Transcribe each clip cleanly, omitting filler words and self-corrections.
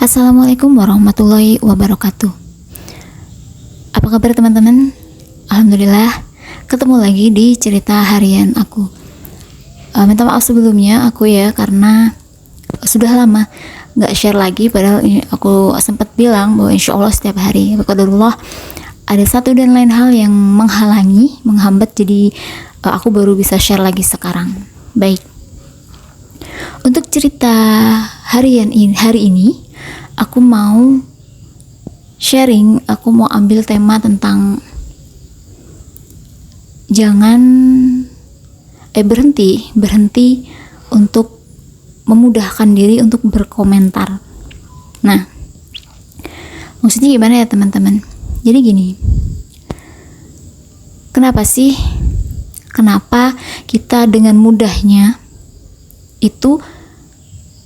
Assalamualaikum warahmatullahi wabarakatuh. Apa kabar teman-teman? Alhamdulillah, ketemu lagi di cerita harian aku. Minta maaf sebelumnya aku ya, karena sudah lama gak share lagi. Padahal aku sempat bilang bahwa insya Allah setiap hari, qadarullah, ada satu dan lain hal yang menghalangi, menghambat. Jadi aku baru bisa share lagi sekarang. Baik, untuk cerita hari ini aku mau sharing, aku mau ambil tema tentang jangan berhenti untuk memudahkan diri untuk berkomentar. Nah, maksudnya gimana ya teman-teman? Jadi gini, kenapa kita dengan mudahnya itu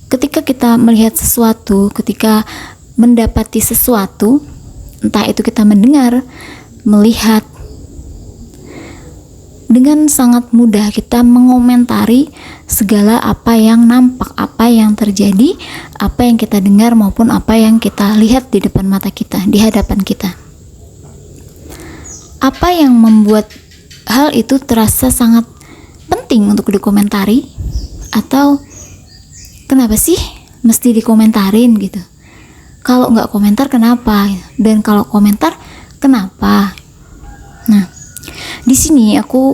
ketika kita melihat sesuatu, ketika mendapati sesuatu, entah itu kita mendengar, melihat, dengan sangat mudah kita mengomentari segala apa yang nampak, apa yang terjadi, apa yang kita dengar maupun apa yang kita lihat di depan mata kita, di hadapan kita. Apa yang membuat hal itu terasa sangat penting untuk dikomentari? Atau kenapa sih mesti dikomentarin gitu? Kalau nggak komentar kenapa? Dan kalau komentar kenapa? Nah, di sini aku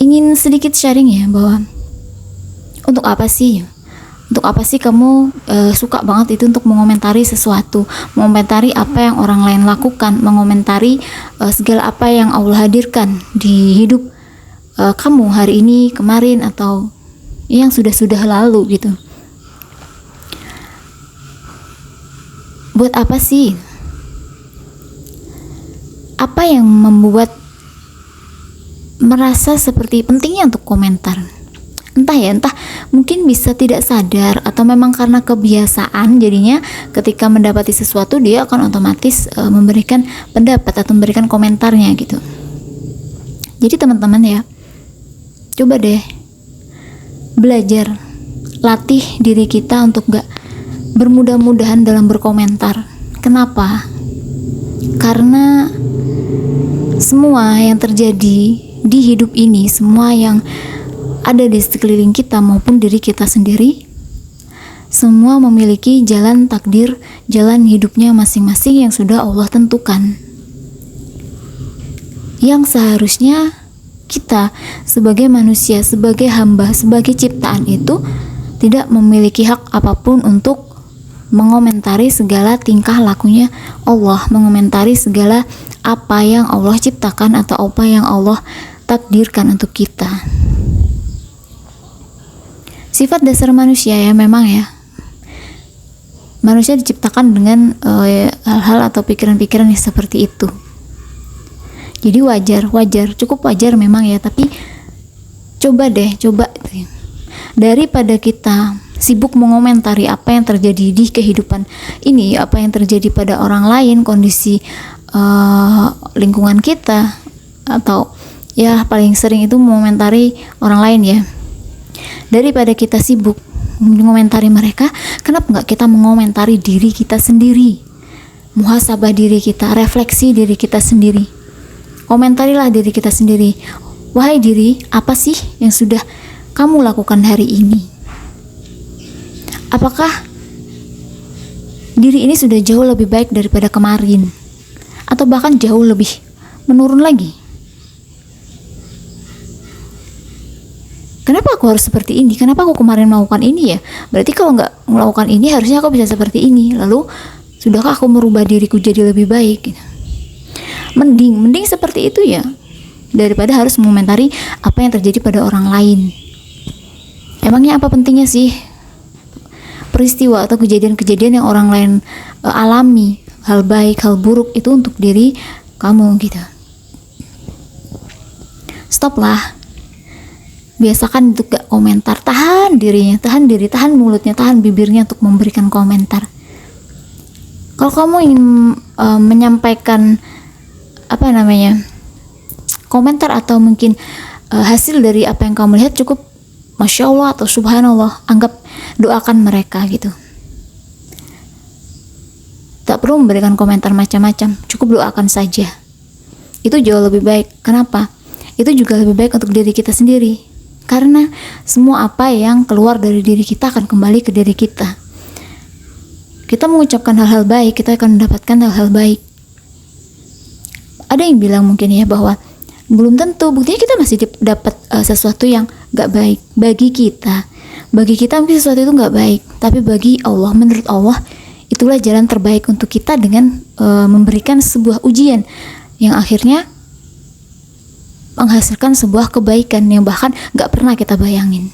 ingin sedikit sharing ya, bahwa untuk apa sih kamu suka banget itu untuk mengomentari sesuatu, mengomentari apa yang orang lain lakukan, mengomentari segala apa yang Allah hadirkan di hidup kamu hari ini, kemarin, atau yang sudah lalu gitu. Buat apa sih? Apa yang membuat merasa seperti pentingnya untuk komentar? Entah mungkin bisa tidak sadar, atau memang karena kebiasaan, jadinya ketika mendapati sesuatu dia akan otomatis memberikan pendapat atau memberikan komentarnya gitu. Jadi teman-teman ya, coba deh belajar, latih diri kita untuk gak bermudah-mudahan dalam berkomentar. Kenapa? Karena semua yang terjadi di hidup ini, semua yang ada di sekeliling kita maupun diri kita sendiri, semua memiliki jalan takdir, jalan hidupnya masing-masing yang sudah Allah tentukan, yang seharusnya kita sebagai manusia, sebagai hamba, sebagai ciptaan itu tidak memiliki hak apapun untuk mengomentari segala tingkah lakunya Allah, mengomentari segala apa yang Allah ciptakan atau apa yang Allah takdirkan untuk kita. Sifat dasar manusia ya, memang ya, manusia diciptakan dengan hal-hal atau pikiran-pikiran yang seperti itu. Jadi wajar, cukup wajar memang ya, tapi coba daripada kita sibuk mengomentari apa yang terjadi di kehidupan ini, apa yang terjadi pada orang lain, kondisi lingkungan kita, atau ya paling sering itu mengomentari orang lain ya. Daripada kita sibuk mengomentari mereka, kenapa nggak kita mengomentari diri kita sendiri? Muhasabah diri kita, refleksi diri kita sendiri. Komentarilah diri kita sendiri. Wahai diri, apa sih yang sudah kamu lakukan hari ini? Apakah diri ini sudah jauh lebih baik daripada kemarin? Atau bahkan jauh lebih menurun lagi? Kenapa aku harus seperti ini? Kenapa aku kemarin melakukan ini ya? Berarti kalau nggak melakukan ini harusnya aku bisa seperti ini. Lalu sudahkah aku merubah diriku jadi lebih baik gitu? Mending seperti itu ya, daripada harus mengomentari apa yang terjadi pada orang lain. Emangnya apa pentingnya sih peristiwa atau kejadian-kejadian yang orang lain alami, hal baik, hal buruk itu untuk diri kamu gitu? Stop lah. Biasakan untuk gak komentar. Tahan mulutnya, tahan bibirnya untuk memberikan komentar. Kalau kamu ingin menyampaikan komentar atau mungkin hasil dari apa yang kamu lihat, cukup Masya Allah atau Subhanallah, anggap doakan mereka gitu. perlu memberikan komentar macam-macam, cukup doakan saja. Itu jauh lebih baik. Kenapa? Itu juga lebih baik untuk diri kita sendiri, karena semua apa yang keluar dari diri kita akan kembali ke diri kita. Kita mengucapkan hal-hal baik, kita akan mendapatkan hal-hal baik. Ada yang bilang mungkin ya bahwa belum tentu, buktinya kita masih dapat sesuatu yang gak baik. Bagi kita mungkin sesuatu itu gak baik, tapi bagi Allah, menurut Allah, itulah jalan terbaik untuk kita dengan memberikan sebuah ujian yang akhirnya menghasilkan sebuah kebaikan yang bahkan gak pernah kita bayangin.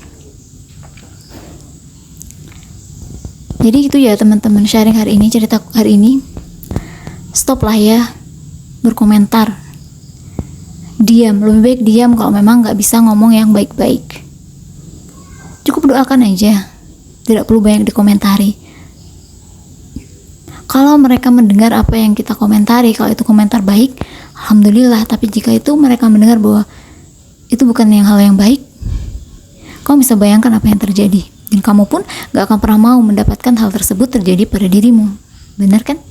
Jadi itu ya teman-teman, sharing hari ini, cerita hari ini. Stop lah ya berkomentar, diam, lebih baik diam kalau memang gak bisa ngomong yang baik-baik. Cukup doakan aja, tidak perlu banyak dikomentari. Kalau mereka mendengar apa yang kita komentari, kalau itu komentar baik, alhamdulillah. Tapi jika itu mereka mendengar bahwa itu bukan hal yang baik, kamu bisa bayangkan apa yang terjadi. Dan kamu pun gak akan pernah mau mendapatkan hal tersebut terjadi pada dirimu. Benar kan?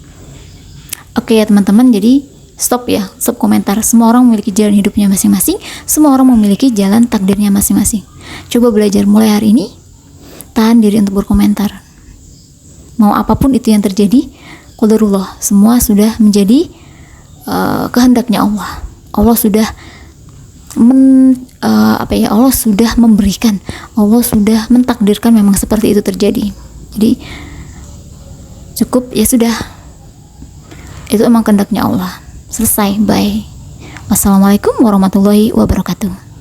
Oke ya teman-teman, jadi stop ya, stop komentar. Semua orang memiliki jalan hidupnya masing-masing, semua orang memiliki jalan takdirnya masing-masing. Coba belajar mulai hari ini, tahan diri untuk berkomentar. Mau apapun itu yang terjadi, qadarullah, semua sudah menjadi kehendaknya Allah. Allah sudah Allah sudah memberikan, Allah sudah mentakdirkan memang seperti itu terjadi. Jadi cukup ya sudah, itu emang kehendaknya Allah. Selesai, bye. Wassalamualaikum warahmatullahi wabarakatuh.